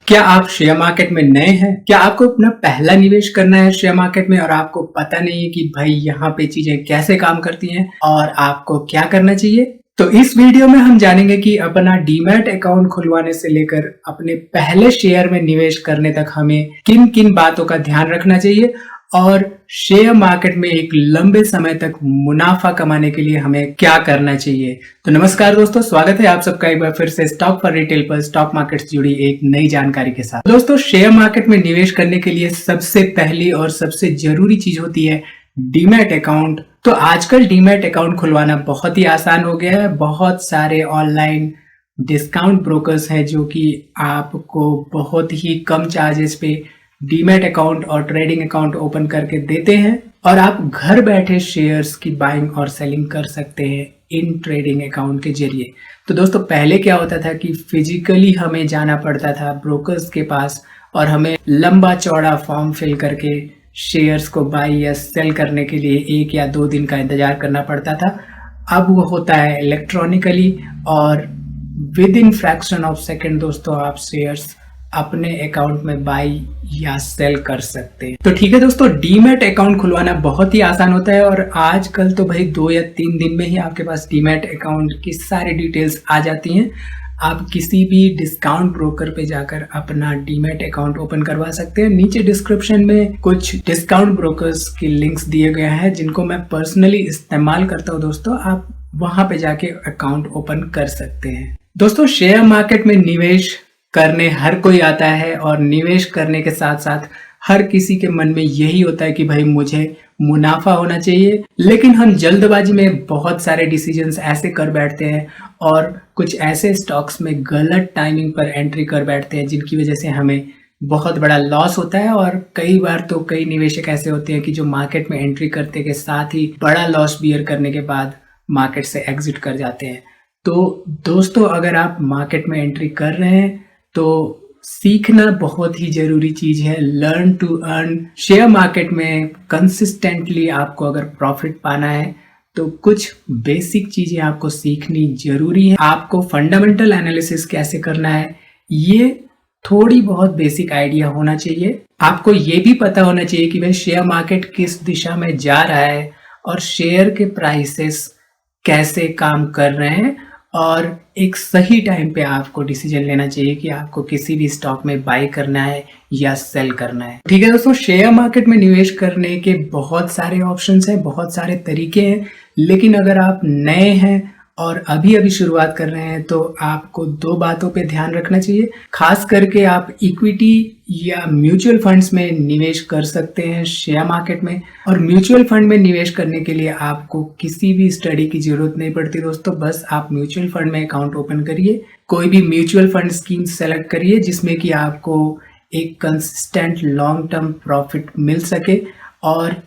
क्या आप share market में नए हैं? क्या आपको अपना पहला निवेश करना है शेयर मार्केट में और आपको पता नहीं है कि भाई यहाँ पे चीजें कैसे काम करती हैं और आपको क्या करना चाहिए? तो इस वीडियो में हम जानेंगे कि अपना डीमैट अकाउंट खुलवाने से लेकर अपने पहले शेयर में निवेश करने तक हमें किन किन बातों का ध्यान रखना चाहिए और शेयर मार्केट में एक लंबे समय तक मुनाफा कमाने के लिए हमें क्या करना चाहिए। तो नमस्कार दोस्तों, स्वागत है आप सबका एक बार फिर से स्टॉक फॉर रिटेल पर स्टॉक मार्केट से जुड़ी एक नई जानकारी के साथ। दोस्तों, शेयर मार्केट में निवेश करने के लिए सबसे पहली और सबसे जरूरी चीज होती है डीमैट अकाउंट। तो आजकल डीमैट अकाउंट खुलवाना बहुत ही आसान हो गया है। बहुत सारे ऑनलाइन डिस्काउंट ब्रोकर्स हैं जो कि आपको बहुत ही कम चार्जेस पे डीमैट अकाउंट और ट्रेडिंग अकाउंट ओपन करके देते हैं और आप घर बैठे शेयर्स की बाइंग और सेलिंग कर सकते हैं इन ट्रेडिंग अकाउंट के जरिए। तो दोस्तों, पहले क्या होता था कि फिजिकली हमें जाना पड़ता था ब्रोकर्स के पास और हमें लंबा चौड़ा फॉर्म फिल करके शेयर्स को बाई या सेल करने के लिए 1 या 2 दिन का इंतजार करना पड़ता था। अब वो होता है इलेक्ट्रॉनिकली और with in fraction of second दोस्तों आप शेयर्स अपने अकाउंट में बाई या सेल कर सकते हैं। तो ठीक है दोस्तों, डीमैट अकाउंट खुलवाना बहुत ही आसान होता है और आजकल तो भाई 2 या 3 दिन में ही आपके पास डीमैट अकाउंट की सारी डिटेल्स आ जाती हैं। आप किसी भी डिस्काउंट ब्रोकर पे जाकर अपना डीमैट अकाउंट ओपन करवा सकते हैं। नीचे डिस्क्रिप्शन में कुछ डिस्काउंट ब्रोकर्स के लिंक्स दिए गए हैं जिनको मैं पर्सनली इस्तेमाल करता हूँ। दोस्तों, आप वहां पे जाके अकाउंट ओपन कर सकते हैं। दोस्तों, शेयर मार्केट में निवेश करने हर कोई आता है और निवेश करने के साथ साथ हर किसी के मन में यही होता है कि भाई मुझे मुनाफा होना चाहिए, लेकिन हम जल्दबाजी में बहुत सारे डिसीजंस ऐसे कर बैठते हैं और कुछ ऐसे स्टॉक्स में गलत टाइमिंग पर एंट्री कर बैठते हैं जिनकी वजह से हमें बहुत बड़ा लॉस होता है। और कई बार तो कई निवेशक ऐसे होते हैं कि जो मार्केट में एंट्री करते के साथ ही बड़ा लॉस बियर करने के बाद मार्केट से एग्जिट कर जाते हैं। तो दोस्तों, अगर आप मार्केट में एंट्री कर रहे हैं तो सीखना बहुत ही जरूरी चीज है। Learn to earn. Share market में कंसिस्टेंटली आपको अगर प्रॉफिट पाना है तो कुछ बेसिक चीजें आपको सीखनी जरूरी है। आपको फंडामेंटल एनालिसिस कैसे करना है ये थोड़ी बहुत बेसिक आइडिया होना चाहिए। आपको ये भी पता होना चाहिए कि भाई शेयर मार्केट किस दिशा में जा रहा है और शेयर के प्राइसेस कैसे काम कर रहे हैं और एक सही टाइम पे आपको डिसीजन लेना चाहिए कि आपको किसी भी स्टॉक में बाई करना है या सेल करना है। ठीक है दोस्तों, शेयर मार्केट में निवेश करने के बहुत सारे ऑप्शंस हैं, बहुत सारे तरीके हैं, लेकिन अगर आप नए हैं और अभी अभी शुरुआत कर रहे हैं तो आपको 2 बातों पे ध्यान रखना चाहिए। खास करके आप इक्विटी या म्यूचुअल फंड्स में निवेश कर सकते हैं शेयर मार्केट में। और म्यूचुअल फंड में निवेश करने के लिए आपको किसी भी स्टडी की जरूरत नहीं पड़ती दोस्तों। बस आप म्यूचुअल फंड में अकाउंट ओपन करिए, कोई भी म्यूचुअल फंड स्कीम सेलेक्ट करिए जिसमें कि आपको एक कंसिस्टेंट लॉन्ग टर्म प्रॉफिट मिल सके और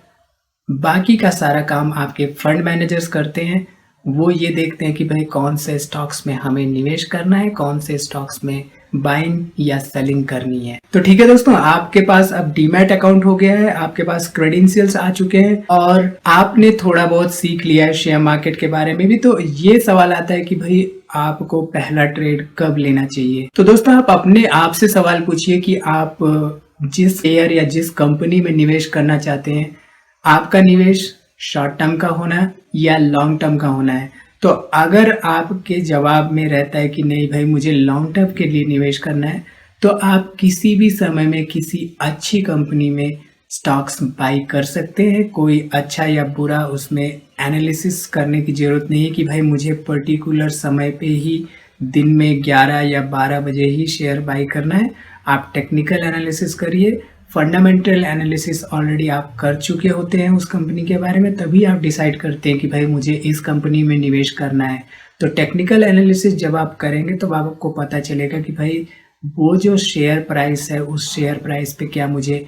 बाकी का सारा काम आपके फंड मैनेजर्स करते हैं। वो ये देखते हैं कि भाई कौन से स्टॉक्स में हमें निवेश करना है, कौन से स्टॉक्स में बाइंग या सेलिंग करनी है। तो ठीक है दोस्तों, आपके पास अब डीमैट अकाउंट हो गया है, आपके पास क्रेडेंशियल्स आ चुके हैं और आपने थोड़ा बहुत सीख लिया है शेयर मार्केट के बारे में भी। तो ये सवाल आता है कि भाई आपको पहला ट्रेड कब लेना चाहिए। तो दोस्तों, आप अपने आप से सवाल पूछिए कि आप जिस शेयर या जिस कंपनी में निवेश करना चाहते हैं, आपका निवेश शॉर्ट टर्म का होना या लॉन्ग टर्म का होना है। तो अगर आपके जवाब में रहता है कि नहीं भाई मुझे लॉन्ग टर्म के लिए निवेश करना है, तो आप किसी भी समय में किसी अच्छी कंपनी में स्टॉक्स बाई कर सकते हैं। कोई अच्छा या बुरा उसमें एनालिसिस करने की जरूरत नहीं है कि भाई मुझे पर्टिकुलर समय पे ही दिन में 11 या 12 बजे ही शेयर बाई करना है। आप टेक्निकल एनालिसिस करिए, फंडामेंटल एनालिसिस ऑलरेडी आप कर चुके होते हैं उस कंपनी के बारे में, तभी आप डिसाइड करते हैं कि भाई मुझे इस कंपनी में निवेश करना है। तो टेक्निकल एनालिसिस जब आप करेंगे तो आपको पता चलेगा कि भाई वो जो शेयर प्राइस है उस शेयर प्राइस पे क्या मुझे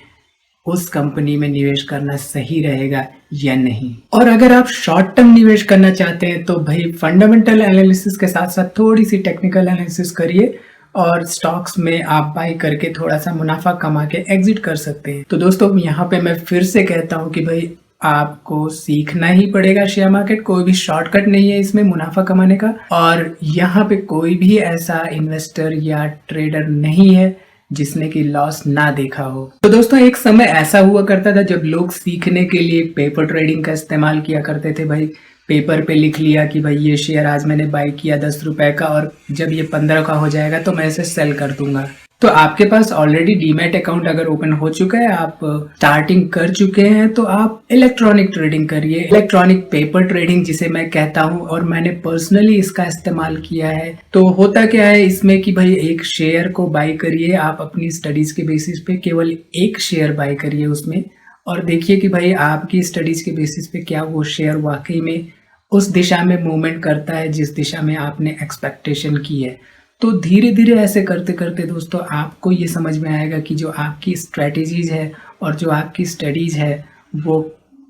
उस कंपनी में निवेश करना सही रहेगा या नहीं। और अगर आप शॉर्ट टर्म निवेश करना चाहते हैं तो भाई फंडामेंटल एनालिसिस के साथ साथ थोड़ी सी टेक्निकल एनालिसिस करिए और स्टॉक्स में आप बाई करके थोड़ा सा मुनाफा कमा के एग्जिट कर सकते हैं। तो दोस्तों, यहाँ पे मैं फिर से कहता हूँ कि भाई आपको सीखना ही पड़ेगा शेयर मार्केट। कोई भी शॉर्टकट नहीं है इसमें मुनाफा कमाने का और यहाँ पे कोई भी ऐसा इन्वेस्टर या ट्रेडर नहीं है जिसने कि लॉस ना देखा हो। तो दोस्तों एक समय ऐसा हुआ करता था जब लोग सीखने के लिए पेपर ट्रेडिंग का इस्तेमाल किया करते थे। भाई पेपर पे लिख लिया कि भाई ये शेयर आज मैंने बाई किया 10 रुपए का, और जब ये 15 का हो जाएगा तो मैं इसे सेल कर दूंगा। तो आपके पास ऑलरेडी डीमैट अकाउंट अगर ओपन हो चुका है, आप स्टार्टिंग कर चुके हैं, तो आप इलेक्ट्रॉनिक ट्रेडिंग करिए, इलेक्ट्रॉनिक पेपर ट्रेडिंग जिसे मैं कहता हूं, और मैंने पर्सनली इसका इस्तेमाल किया है। तो होता क्या है इसमें कि भाई एक शेयर को बाई करिए, आप अपनी स्टडीज के बेसिस पे केवल एक शेयर बाई करिए उसमें, और देखिए कि भाई आपकी स्टडीज के बेसिस पे क्या वो शेयर वाकई में उस दिशा में मूवमेंट करता है जिस दिशा में आपने एक्सपेक्टेशन की है। तो धीरे धीरे ऐसे करते करते दोस्तों आपको ये समझ में आएगा कि जो आपकी स्ट्रेटेजीज है और जो आपकी स्टडीज है वो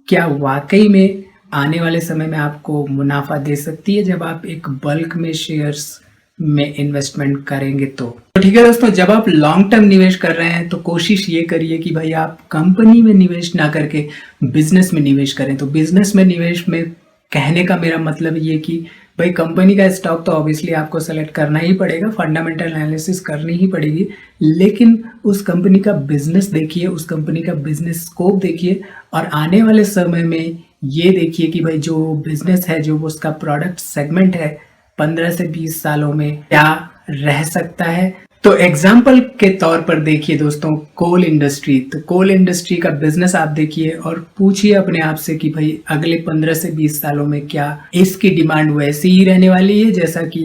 क्या वाकई में आने वाले समय में आपको मुनाफा दे सकती है जब आप एक बल्क में शेयर्स में इन्वेस्टमेंट करेंगे। तो ठीक है दोस्तों, जब आप लॉन्ग टर्म निवेश कर रहे हैं तो कोशिश ये करिए कि भाई आप कंपनी में निवेश ना करके बिजनेस में निवेश करें। तो बिजनेस में निवेश में कहने का मेरा मतलब ये कि भाई कंपनी का स्टॉक तो ऑब्वियसली आपको सेलेक्ट करना ही पड़ेगा, फंडामेंटल एनालिसिस करनी ही पड़ेगी, लेकिन उस कंपनी का बिजनेस देखिए, उस कंपनी का बिजनेस स्कोप देखिए, और आने वाले समय में ये देखिए कि भाई जो बिजनेस है, जो उसका प्रोडक्ट सेगमेंट है, 15 से 20 सालों में क्या रह सकता है। तो एग्जाम्पल के तौर पर देखिए दोस्तों, कोल इंडस्ट्री। तो कोल इंडस्ट्री का बिजनेस आप देखिए और पूछिए अपने आप से कि भाई अगले 15 से 20 सालों में क्या इसकी डिमांड वैसी ही रहने वाली है जैसा कि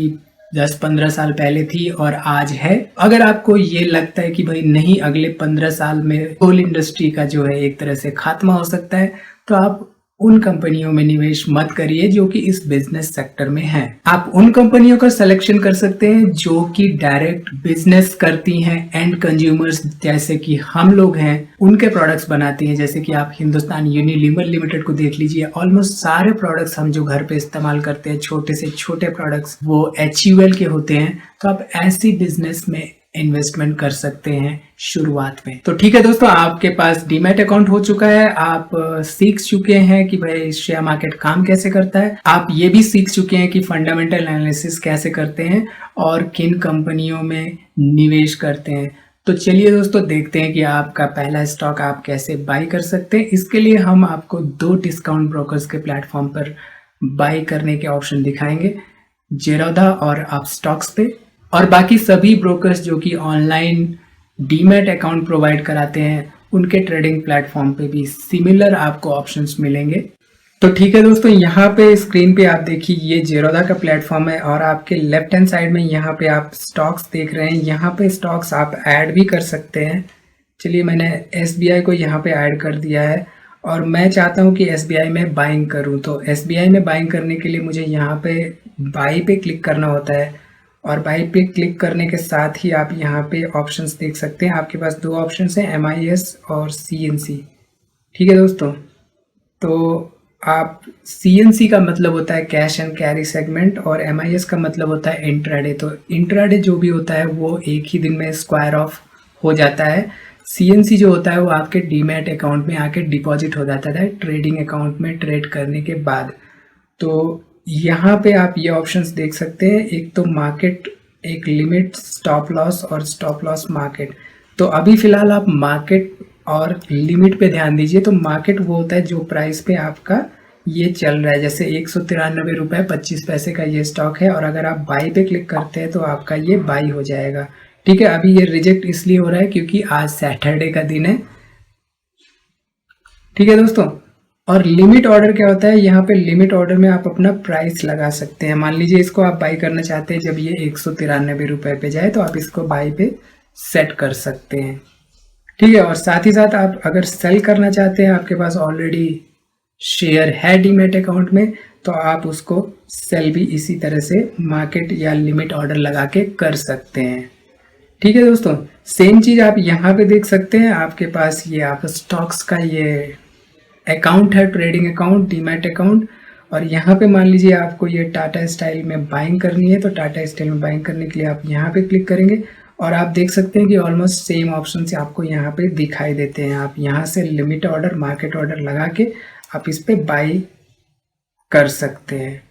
10-15 साल पहले थी और आज है। अगर आपको ये लगता है कि भाई नहीं, अगले 15 साल में कोल इंडस्ट्री का जो है एक तरह से खात्मा हो सकता है, तो आप उन कंपनियों में निवेश मत करिए जो कि इस बिजनेस सेक्टर में हैं। आप उन कंपनियों का सिलेक्शन कर सकते हैं जो कि डायरेक्ट बिजनेस करती हैं, एंड कंज्यूमर्स जैसे कि हम लोग हैं उनके प्रोडक्ट्स बनाती हैं। जैसे कि आप हिंदुस्तान यूनिलीवर लिमिटेड को देख लीजिए, ऑलमोस्ट सारे प्रोडक्ट्स हम जो घर पे इस्तेमाल करते हैं, छोटे से छोटे प्रोडक्ट्स, वो HUL के होते हैं। तो आप ऐसी बिजनेस में इन्वेस्टमेंट कर सकते हैं शुरुआत में। तो ठीक है दोस्तों, आपके पास डीमैट अकाउंट हो चुका है, आप सीख चुके हैं कि भाई शेयर मार्केट काम कैसे करता है, आप ये भी सीख चुके हैं कि फंडामेंटल एनालिसिस कैसे करते हैं और किन कंपनियों में निवेश करते हैं। तो चलिए दोस्तों देखते हैं कि आपका पहला स्टॉक आप कैसे बाई कर सकते हैं। इसके लिए हम आपको 2 डिस्काउंट ब्रोकर्स के प्लेटफॉर्म पर बाई करने के ऑप्शन दिखाएंगे, जेरोधा और अपस्टॉक्स पे, और बाकी सभी ब्रोकर्स जो कि ऑनलाइन डीमैट अकाउंट प्रोवाइड कराते हैं उनके ट्रेडिंग प्लेटफॉर्म पे भी सिमिलर आपको ऑप्शंस मिलेंगे। तो ठीक है दोस्तों, यहाँ पे स्क्रीन पे आप देखिए ये जेरोधा का प्लेटफॉर्म है और आपके लेफ्ट हैंड साइड में यहाँ पे आप स्टॉक्स देख रहे हैं। यहाँ पे स्टॉक्स आप ऐड भी कर सकते हैं। चलिए मैंने SBI को यहाँ पे ऐड कर दिया है और मैं चाहता हूँ कि SBI में बाइंग करूँ। तो SBI में बाइंग करने के लिए मुझे यहाँ पे बाई पे क्लिक करना होता है, और बाई पे क्लिक करने के साथ ही आप यहाँ पे ऑप्शंस देख सकते हैं। आपके पास 2 ऑप्शंस हैं, MIS और CNC। ठीक है दोस्तों, तो आप CNC का मतलब होता है कैश एंड कैरी सेगमेंट और MIS का मतलब होता है इंट्राडे। तो इंट्राडे जो भी होता है वो एक ही दिन में स्क्वायर ऑफ हो जाता है। CNC जो होता है वो आपके डीमैट अकाउंट में आके डिपॉजिट हो जाता है ट्रेडिंग अकाउंट में ट्रेड करने के बाद। तो यहाँ पे आप ये ऑप्शंस देख सकते हैं, एक तो मार्केट, एक लिमिट, स्टॉप लॉस और स्टॉप लॉस मार्केट। तो अभी फिलहाल आप मार्केट और लिमिट पे ध्यान दीजिए। तो मार्केट वो होता है जो प्राइस पे आपका ये चल रहा है, जैसे 193 रुपये 25 पैसे का ये स्टॉक है, और अगर आप बाई पे क्लिक करते हैं तो आपका ये बाई हो जाएगा। ठीक है, अभी ये रिजेक्ट इसलिए हो रहा है क्योंकि आज सैटरडे का दिन है। ठीक है दोस्तों, और लिमिट ऑर्डर क्या होता है, यहाँ पे लिमिट ऑर्डर में आप अपना प्राइस लगा सकते हैं। मान लीजिए इसको आप बाई करना चाहते हैं जब ये 193 रुपये पे जाए, तो आप इसको बाई पे सेट कर सकते हैं। ठीक है, और साथ ही साथ आप अगर सेल करना चाहते हैं, आपके पास ऑलरेडी शेयर है डीमैट अकाउंट में, तो आप उसको सेल भी इसी तरह से मार्केट या लिमिट ऑर्डर लगा के कर सकते हैं। ठीक है दोस्तों, सेम चीज़ आप यहाँ पे देख सकते हैं। आपके पास ये आप स्टॉक्स का ये अकाउंट है, ट्रेडिंग अकाउंट, डीमैट अकाउंट, और यहाँ पे मान लीजिए आपको ये टाटा स्टाइल में बाइंग करनी है। तो टाटा स्टाइल में बाइंग करने के लिए आप यहाँ पे क्लिक करेंगे और आप देख सकते हैं कि ऑलमोस्ट सेम ऑप्शन से आपको यहाँ पे दिखाई देते हैं। आप यहाँ से लिमिट ऑर्डर, मार्केट ऑर्डर लगा के आप इस पे बाई कर सकते हैं।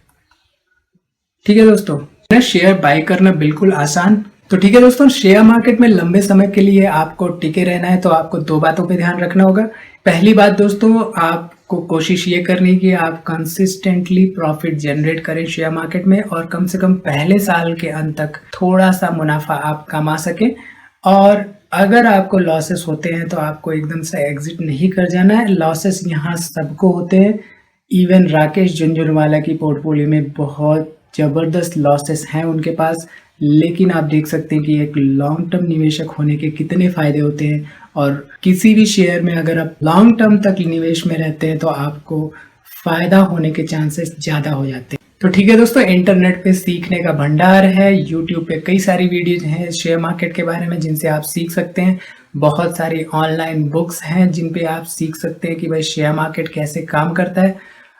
ठीक है दोस्तों, शेयर बाई करना बिल्कुल आसान तो ठीक है दोस्तों, शेयर मार्केट में लंबे समय के लिए आपको टिके रहना है तो आपको दो बातों पे ध्यान रखना होगा। पहली बात दोस्तों, आपको कोशिश ये करनी है कि आप कंसिस्टेंटली प्रॉफिट जनरेट करें शेयर मार्केट में और कम से कम पहले साल के अंत तक थोड़ा सा मुनाफा आप कमा सकें। और अगर आपको लॉसेस होते हैं तो आपको एकदम से एग्जिट नहीं कर जाना है। लॉसेस यहाँ सबको होते हैं, इवन राकेश झुनझुनवाला की पोर्टफोलियो में बहुत ज़बरदस्त लॉसेस हैं उनके पास, लेकिन आप देख सकते हैं कि एक लॉन्ग टर्म निवेशक होने के कितने फ़ायदे होते हैं। और किसी भी शेयर में अगर आप लॉन्ग टर्म तक निवेश में रहते हैं तो आपको फ़ायदा होने के चांसेस ज़्यादा हो जाते हैं। तो ठीक है दोस्तों, इंटरनेट पे सीखने का भंडार है, यूट्यूब पे कई सारी वीडियोज हैं शेयर मार्केट के बारे में जिनसे आप सीख सकते हैं। बहुत सारी ऑनलाइन बुक्स हैं जिन पे आप सीख सकते हैं कि भाई शेयर मार्केट कैसे काम करता है।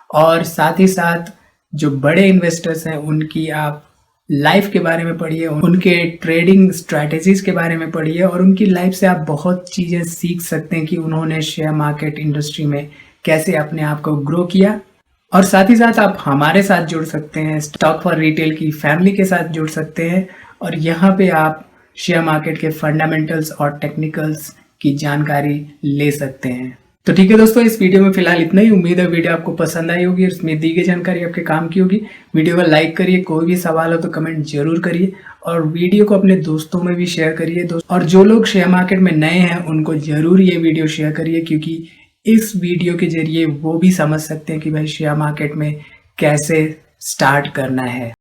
और साथ ही साथ जो बड़े इन्वेस्टर्स हैं उनकी आप लाइफ के बारे में पढ़िए, उनके ट्रेडिंग स्ट्रैटेजीज के बारे में पढ़िए और उनकी लाइफ से आप बहुत चीज़ें सीख सकते हैं कि उन्होंने शेयर मार्केट इंडस्ट्री में कैसे अपने आप को ग्रो किया। और साथ ही साथ आप हमारे साथ जुड़ सकते हैं, स्टॉक फॉर रिटेल की फैमिली के साथ जुड़ सकते हैं और यहाँ पे आप शेयर मार्केट के फंडामेंटल्स और टेक्निकल्स की जानकारी ले सकते हैं। तो ठीक है दोस्तों, इस वीडियो में फिलहाल इतना ही। उम्मीद है वीडियो आपको पसंद आई होगी और इसमें दी गई जानकारी आपके काम की होगी। वीडियो को लाइक करिए, कोई भी सवाल हो तो कमेंट जरूर करिए और वीडियो को अपने दोस्तों में भी शेयर करिए। और जो लोग शेयर मार्केट में नए हैं उनको जरूर ये वीडियो शेयर करिए, क्योंकि इस वीडियो के जरिए वो भी समझ सकते हैं कि भाई शेयर मार्केट में कैसे स्टार्ट करना है।